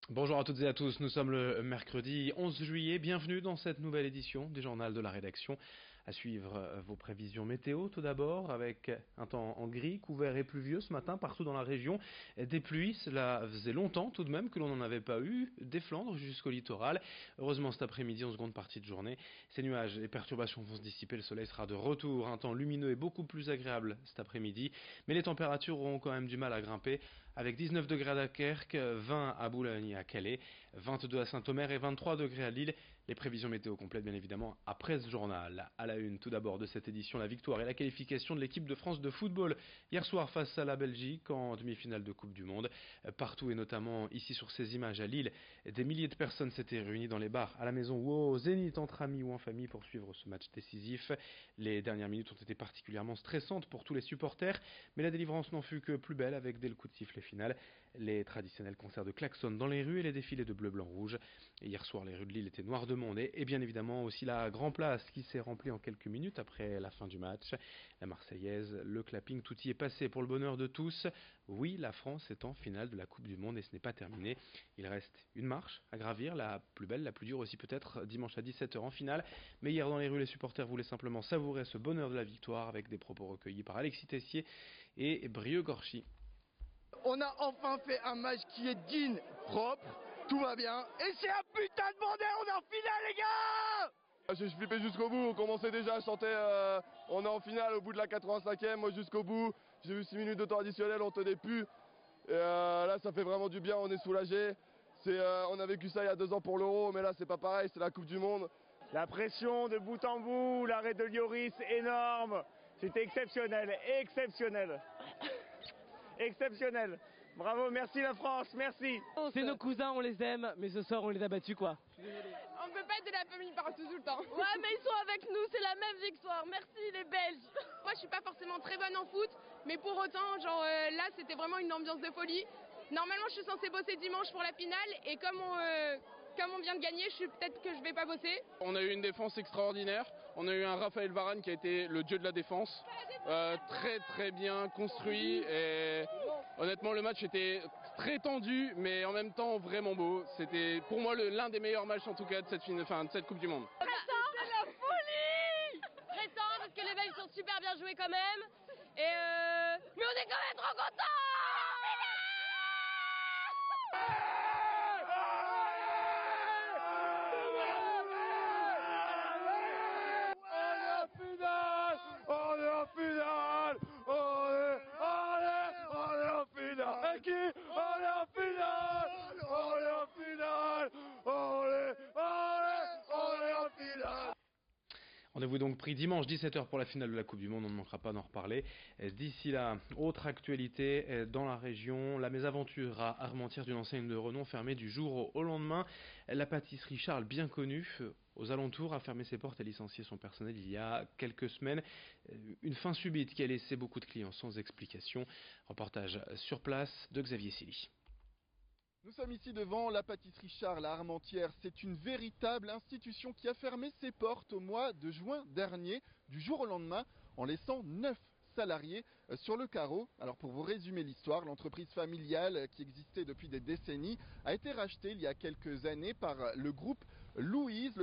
Bonjour à toutes et à tous, nous sommes le mercredi 11 juillet, bienvenue dans cette nouvelle édition du journal de la rédaction. À suivre vos prévisions météo tout d'abord, avec un temps en gris, couvert et pluvieux ce matin partout dans la région. Des pluies, cela faisait longtemps tout de même que l'on n'en avait pas eu, des Flandres jusqu'au littoral. Heureusement cet après-midi en seconde partie de journée, ces nuages et perturbations vont se dissiper, le soleil sera de retour, un temps lumineux et beaucoup plus agréable cet après-midi. Mais les températures auront quand même du mal à grimper, avec 19 degrés à Dunkerque, 20 à Boulogne et à Calais, 22 à Saint-Omer et 23 degrés à Lille. Les prévisions météo complètes bien évidemment après ce journal. À la une tout d'abord de cette édition, la victoire et la qualification de l'équipe de France de football hier soir face à la Belgique en demi-finale de Coupe du Monde. Partout et notamment ici sur ces images à Lille, des milliers de personnes s'étaient réunies dans les bars, à la maison ou au Zénith entre amis ou en famille pour suivre ce match décisif. Les dernières minutes ont été particulièrement stressantes pour tous les supporters, mais la délivrance n'en fut que plus belle avec dès le coup de sifflet final les traditionnels concerts de klaxons dans les rues et les défilés de bleu, blanc, rouge. Et hier soir, les rues de Lille étaient noires de monde et bien évidemment aussi la Grand Place qui s'est remplie en quelques minutes après la fin du match. La Marseillaise, le clapping, tout y est passé pour le bonheur de tous. Oui, la France est en finale de la Coupe du Monde et ce n'est pas terminé. Il reste une marche à gravir, la plus belle, la plus dure aussi peut-être, dimanche à 17h en finale. Mais hier dans les rues, les supporters voulaient simplement savourer ce bonheur de la victoire avec des propos recueillis par Alexis Tessier et Brieux Gorchy. On a enfin fait un match qui est digne, propre, tout va bien. Et c'est un putain de bordel, on est en finale les gars! J'ai flippé jusqu'au bout, on commençait déjà à chanter on est en finale au bout de la 85e, moi jusqu'au bout. J'ai eu 6 minutes de temps additionnel, on tenait plus. Et là ça fait vraiment du bien, on est soulagé. On a vécu ça il y a 2 ans pour l'Euro, mais là c'est pas pareil, c'est la Coupe du Monde. La pression de bout en bout, l'arrêt de Lloris énorme, c'était exceptionnel, exceptionnel. Bravo, merci la France, merci. C'est nos cousins, on les aime, mais ce soir on les a battus quoi. On peut pas être de la famille partout tout le temps. Ouais, mais ils sont avec nous, c'est la même victoire. Merci les Belges. Moi, je suis pas forcément très bonne en foot, mais pour autant, là, c'était vraiment une ambiance de folie. Normalement, je suis censée bosser dimanche pour la finale, et comme on vient de gagner, peut-être que je vais pas bosser. On a eu une défense extraordinaire. On a eu un Raphaël Varane qui a été le dieu de la défense. Très très bien construit et honnêtement le match était très tendu mais en même temps vraiment beau. C'était pour moi l'un des meilleurs matchs en tout cas de cette Coupe du Monde. C'est la folie. Stressant parce que les Belges sont super bien joués quand même. Mais on est quand même trop contents. On est en finale! On est en finale! Et qui? On est en finale! On est en finale! On est en finale! Rendez-vous donc pris dimanche 17h pour la finale de la Coupe du Monde, on ne manquera pas d'en reparler. D'ici là, autre actualité dans la région, la mésaventure à Armentières d'une enseigne de renom fermée du jour au lendemain. La pâtisserie Charles, bien connue aux alentours, a fermé ses portes et licencié son personnel il y a quelques semaines. Une fin subite qui a laissé beaucoup de clients sans explication. Reportage sur place de Xavier Silly. Nous sommes ici devant la pâtisserie Charles à Armentières. C'est une véritable institution qui a fermé ses portes au mois de juin dernier, du jour au lendemain, en laissant 9 salariés sur le carreau. Alors pour vous résumer l'histoire, l'entreprise familiale qui existait depuis des décennies a été rachetée il y a quelques années par le groupe Louise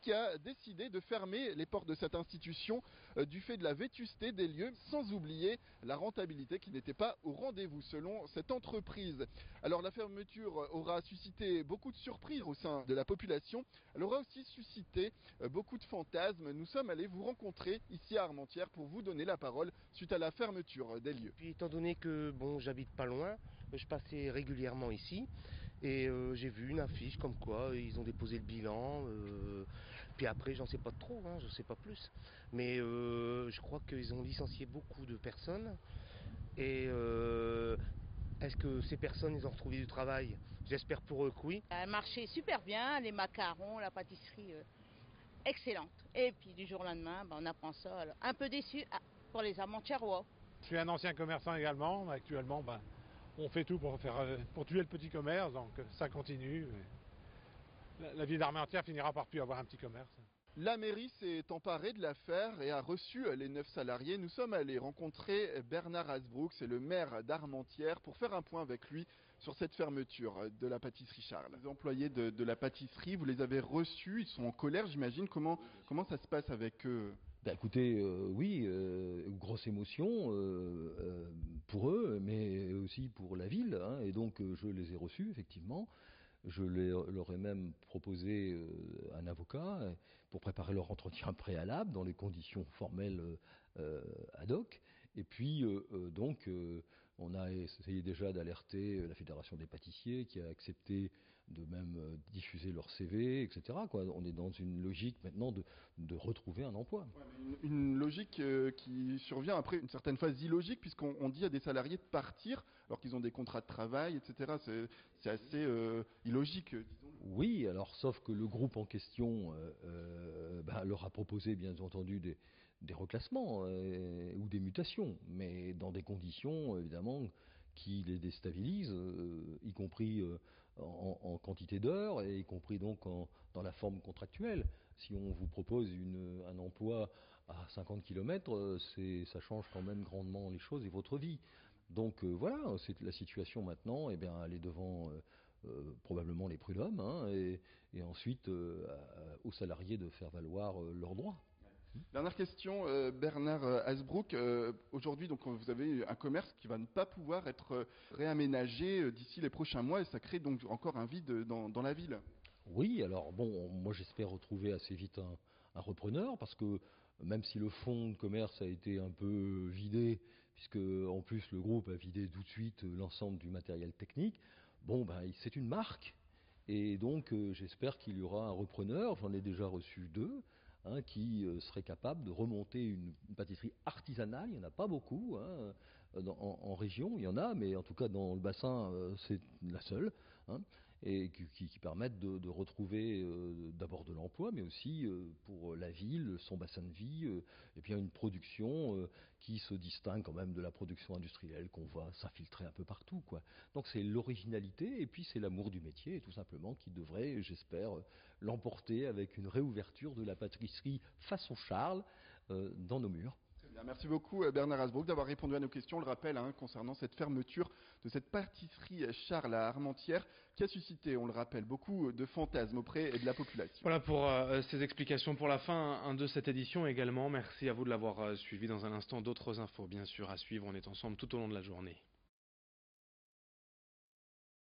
qui a décidé de fermer les portes de cette institution du fait de la vétusté des lieux, sans oublier la rentabilité qui n'était pas au rendez-vous selon cette entreprise. Alors la fermeture aura suscité beaucoup de surprises au sein de la population, elle aura aussi suscité beaucoup de fantasmes. Nous sommes allés vous rencontrer ici à Armentières pour vous donner la parole suite à la fermeture des lieux. Puis étant donné que j'habite pas loin, je passais régulièrement ici et j'ai vu une affiche comme quoi ils ont déposé le bilan. Puis après j'en sais pas trop, je sais pas plus. Mais je crois qu'ils ont licencié beaucoup de personnes et est-ce que ces personnes ils ont retrouvé du travail? J'espère pour eux que oui. Ça a marché super bien, les macarons, la pâtisserie excellente. Et puis du jour au lendemain, on apprend ça. Alors, un peu déçu. Pour les Armentièrois. Je suis un ancien commerçant également. Actuellement, on fait tout pour tuer le petit commerce, donc ça continue. La ville d'Armentières finira par plus avoir un petit commerce. La mairie s'est emparée de l'affaire et a reçu les 9 salariés. Nous sommes allés rencontrer Bernard Hasbrouck, c'est le maire d'Armentières, pour faire un point avec lui sur cette fermeture de la pâtisserie Charles. Les employés de la pâtisserie, vous les avez reçus, ils sont en colère j'imagine. Comment ça se passe avec eux? Écoutez, oui, grosse émotion pour eux, mais aussi pour la ville, hein, et donc je les ai reçus effectivement. Je leur ai même proposé un avocat pour préparer leur entretien préalable dans les conditions formelles ad hoc. Et puis, on a essayé déjà d'alerter la Fédération des pâtissiers qui a accepté de même diffuser leur CV, etc. On est dans une logique maintenant de retrouver un emploi. Ouais, une logique qui survient après une certaine phase illogique, puisqu'on dit à des salariés de partir alors qu'ils ont des contrats de travail, etc. C'est assez illogique, disons. Oui, alors sauf que le groupe en question leur a proposé bien entendu des reclassements ou des mutations, mais dans des conditions évidemment qui les déstabilisent, y compris en quantité d'heures et y compris donc dans la forme contractuelle. Si on vous propose un emploi à 50 km, ça change quand même grandement les choses et votre vie. Donc voilà, c'est la situation maintenant, elle est devant probablement les prud'hommes, hein, et ensuite aux salariés de faire valoir leurs droits. Dernière question, Bernard Hasbrouck. Aujourd'hui, donc, vous avez un commerce qui va ne pas pouvoir être réaménagé d'ici les prochains mois et ça crée donc encore un vide dans la ville. Oui, alors bon, moi j'espère retrouver assez vite un repreneur parce que même si le fonds de commerce a été un peu vidé, puisque en plus le groupe a vidé tout de suite l'ensemble du matériel technique, c'est une marque et donc j'espère qu'il y aura un repreneur. J'en ai déjà reçu 2. Qui serait capable de remonter une pâtisserie artisanale. Il n'y en a pas beaucoup en région, il y en a, mais en tout cas dans le bassin, c'est la seule, et qui permettent de retrouver d'abord de l'emploi, mais aussi pour la ville, son bassin de vie, et puis une production qui se distingue quand même de la production industrielle qu'on va s'infiltrer un peu partout, quoi. Donc c'est l'originalité, et puis c'est l'amour du métier, tout simplement, qui devrait, j'espère, l'emporter avec une réouverture de la pâtisserie façon Charles dans nos murs. Bien, merci beaucoup Bernard Hasbrouck d'avoir répondu à nos questions. On le rappelle concernant cette fermeture de cette pâtisserie Charles à Armentières qui a suscité, on le rappelle, beaucoup de fantasmes auprès de la population. Voilà pour ces explications pour la fin de cette édition également. Merci à vous de l'avoir suivi. Dans un instant, d'autres infos bien sûr à suivre. On est ensemble tout au long de la journée.